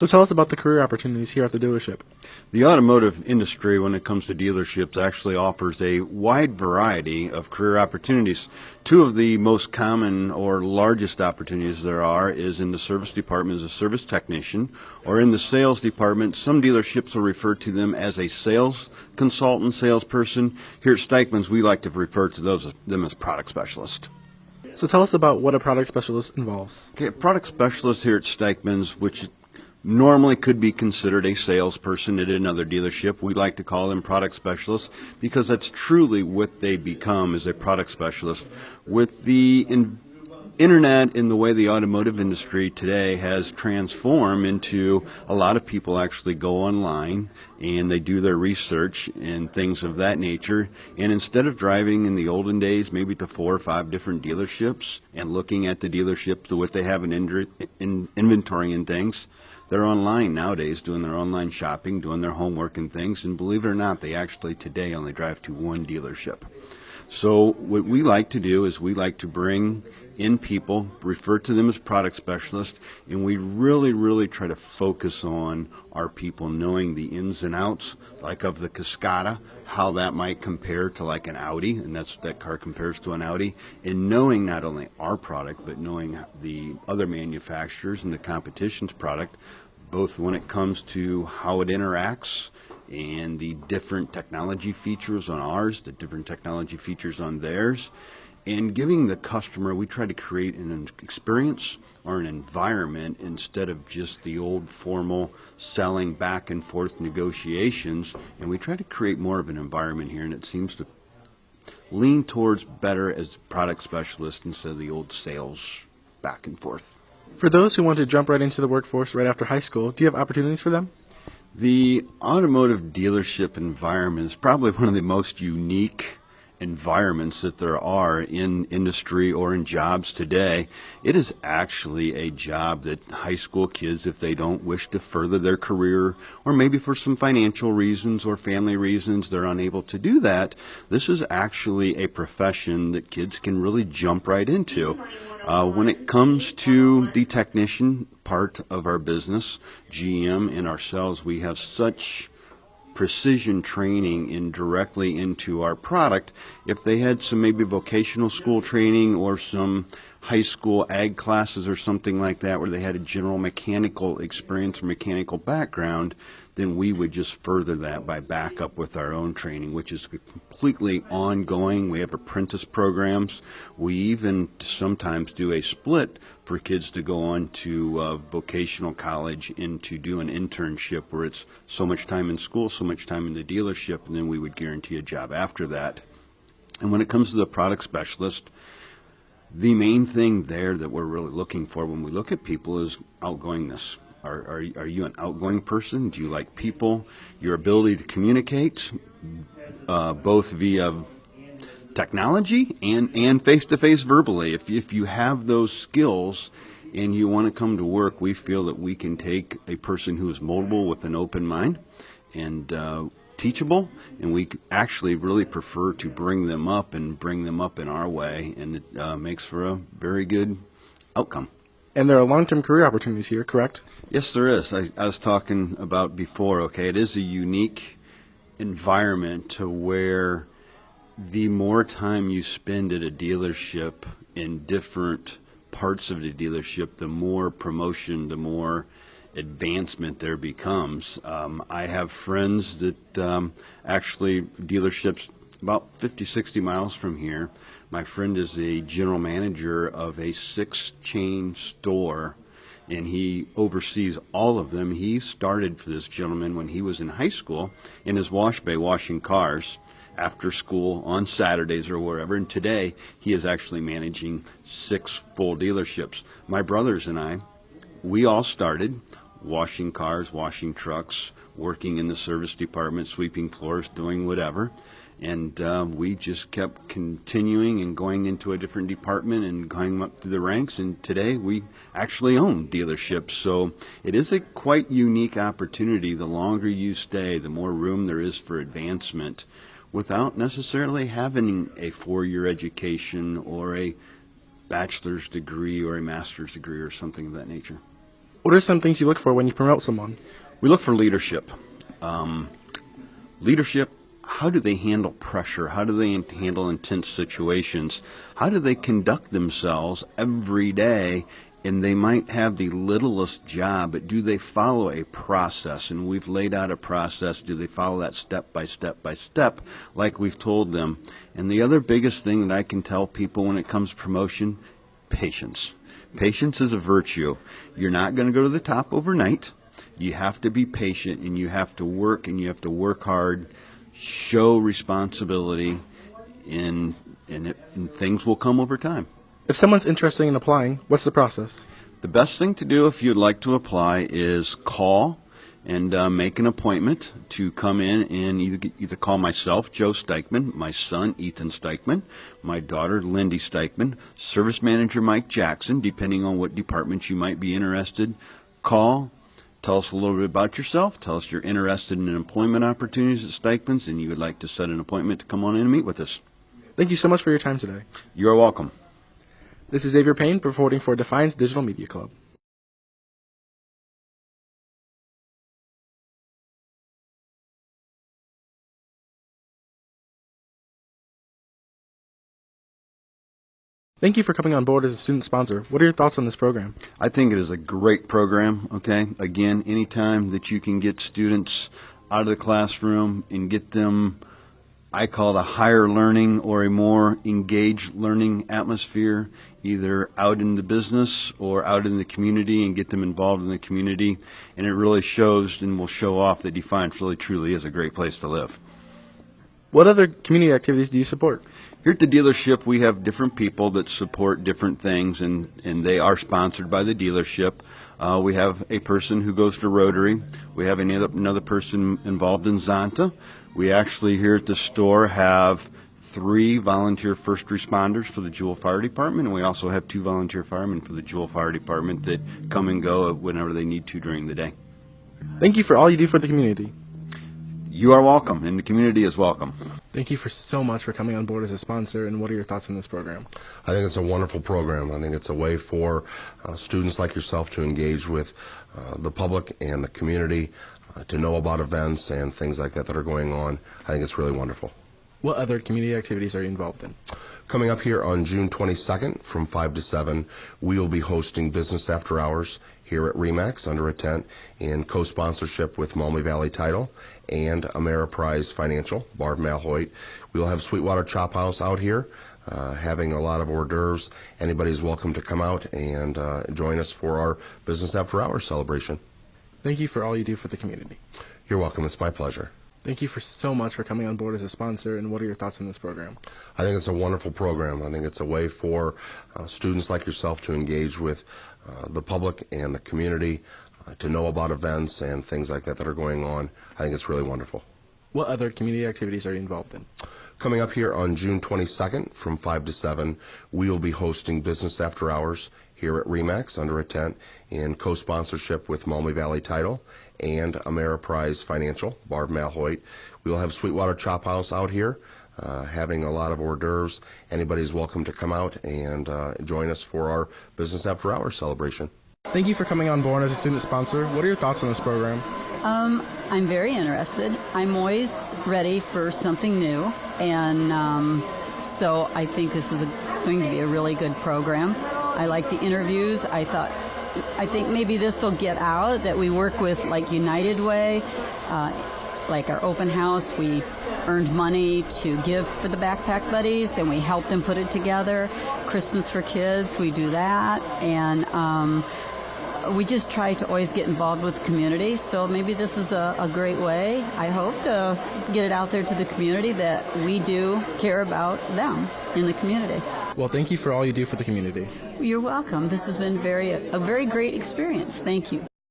So tell us about the career opportunities here at the dealership. The automotive industry, when it comes to dealerships, actually offers a wide variety of career opportunities. Two of the most common or largest opportunities there are is in the service department as a service technician, or in the sales department. Some dealerships will refer to them as a sales consultant, salesperson. Here at Steichmann's, we like to refer to them as product specialists. So tell us about what a product specialist involves. Okay, a product specialist here at Steichmann's, which normally could be considered a salesperson at another dealership. We like to call them product specialists because that's truly what they become, as a product specialist. With the internet and the way the automotive industry today has transformed into, a lot of people actually go online and they do their research and things of that nature, and instead of driving in the olden days maybe to 4 or 5 different dealerships and looking at the dealerships to what they have in inventory and things, they're online nowadays doing their online shopping, doing their homework and things, and believe it or not, they actually today only drive to one dealership. So what we like to do is we like to bring in people, refer to them as product specialists, and we really try to focus on our people knowing the ins and outs, like of the Cascada, how that might compare to like an Audi, and that car compares to an Audi, and knowing not only our product, but knowing the other manufacturers and the competition's product, both when it comes to how it interacts and the different technology features on ours, the different technology features on theirs, and giving the customer, we try to create an experience or an environment instead of just the old formal selling back and forth negotiations, and we try to create more of an environment here, and it seems to lean towards better as product specialists instead of the old sales back and forth. For those who want to jump right into the workforce right after high school, do you have opportunities for them? The automotive dealership environment is probably one of the most unique environments that there are in industry or in jobs today. It is actually a job that high school kids, if they don't wish to further their career, or maybe for some financial reasons or family reasons they're unable to do that, this is actually a profession that kids can really jump right into. When it comes to the technician part of our business, GM and ourselves, we have such precision training in directly into our product. If they had some maybe vocational school training or some high school ag classes or something like that where they had a general mechanical experience or mechanical background, then we would just further that by backup with our own training, which is completely ongoing. We have apprentice programs. We even sometimes do a split for kids to go on to vocational college and to do an internship where it's so much time in school, so much time in the dealership, and then we would guarantee a job after that. And when it comes to the product specialist, the main thing there that we're really looking for when we look at people is outgoingness. Are you an outgoing person? Do you like people? Your ability to communicate, both via technology and face-to-face verbally. If you have those skills and you want to come to work, we feel that we can take a person who is moldable with an open mind and teachable, and we actually really prefer to bring them up and bring them up in our way, and it makes for a very good outcome. And there are long-term career opportunities here, correct? Yes, there is. I was talking about before, okay, it is a unique environment to where the more time you spend at a dealership in different parts of the dealership, the more promotion, the more advancement there becomes. I have friends that actually dealerships about 50, 60 miles from here. My friend is a general manager of a 6-chain store, and he oversees all of them. He started for this gentleman when he was in high school in his wash bay washing cars after school on Saturdays or wherever, and today he is actually managing 6 full dealerships. My brothers and I, we all started washing cars, washing trucks, working in the service department, sweeping floors, doing whatever, and we just kept continuing and going into a different department and going up through the ranks, and today we actually own dealerships. So it is a quite unique opportunity. The longer you stay, the more room there is for advancement without necessarily having a 4-year education or a bachelor's degree or a master's degree or something of that nature. What are some things you look for when you promote someone? We look for leadership. Leadership, how do they handle pressure? How do they handle intense situations? How do they conduct themselves every day? And they might have the littlest job, but do they follow a process? And we've laid out a process. Do they follow that step by step by step like we've told them? And the other biggest thing that I can tell people when it comes to promotion, patience. Patience is a virtue. You're not going to go to the top overnight. You have to be patient, and you have to work, and you have to work hard, show responsibility, and things will come over time. If someone's interested in applying, what's the process? The best thing to do if you'd like to apply is call and make an appointment to come in and either call myself, Joe Steichman, my son, Ethan Steichman, my daughter, Lindy Steichman, service manager, Mike Jackson, depending on what department you might be interested. Call, tell us a little bit about yourself, tell us you're interested in employment opportunities at Steichman's and you would like to set an appointment to come on in and meet with us. Thank you so much for your time today. You're welcome. This is Xavier Payne reporting for Defiance Digital Media Club. Thank you for coming on board as a student sponsor. What are your thoughts on this program? I think it is a great program, okay? Again, anytime that you can get students out of the classroom and get them, I call it a higher learning or a more engaged learning atmosphere, either out in the business or out in the community, and get them involved in the community. And it really shows and will show off that Defiance really truly is a great place to live. What other community activities do you support? Here at the dealership, we have different people that support different things, and they are sponsored by the dealership. We have a person who goes to Rotary. We have another person involved in Zonta. We actually here at the store have 3 volunteer first responders for the Jewell Fire Department, and we also have 2 volunteer firemen for the Jewell Fire Department that come and go whenever they need to during the day. Thank you for all you do for the community. You are welcome, and the community is welcome. Thank you so much for coming on board as a sponsor, and what are your thoughts on this program? I think it's a wonderful program. I think it's a way for students like yourself to engage with the public and the community, to know about events and things like that that are going on. I think it's really wonderful. What other community activities are you involved in? Coming up here on June 22nd from 5 to 7, we will be hosting Business After Hours here at RE/MAX under a tent in co-sponsorship with Maumee Valley Title and Ameriprise Financial, Barb Malhoit. We'll have Sweetwater Chop House out here having a lot of hors d'oeuvres. Anybody's welcome to come out and join us for our Business After Hours celebration. Thank you for all you do for the community. You're welcome. It's my pleasure. Thank you so much for coming on board as a sponsor, and what are your thoughts on this program? I think it's a wonderful program. I think it's a way for students like yourself to engage with the public and the community, to know about events and things like that that are going on. I think it's really wonderful. What other community activities are you involved in? Coming up here on June 22nd from 5 to 7, we will be hosting Business After Hours here at RE/MAX under a tent in co-sponsorship with Maumee Valley Title and Ameriprise Financial, Barb Malhoit. We'll have Sweetwater Chop House out here having a lot of hors d'oeuvres. Anybody's welcome to come out and join us for our Business After Hours celebration. Thank you for coming on board as a student sponsor. What are your thoughts on this program? I'm very interested. I'm always ready for something new, and so I think this is going to be a really good program. I like the interviews. I think maybe this will get out that we work with like United Way, like our open house. We earned money to give for the Backpack Buddies, and we help them put it together. Christmas for Kids, we do that, and we just try to always get involved with the community, so maybe this is a great way, I hope, to get it out there to the community that we do care about them in the community. Well, thank you for all you do for the community. You're welcome. This has been a very great experience. Thank you.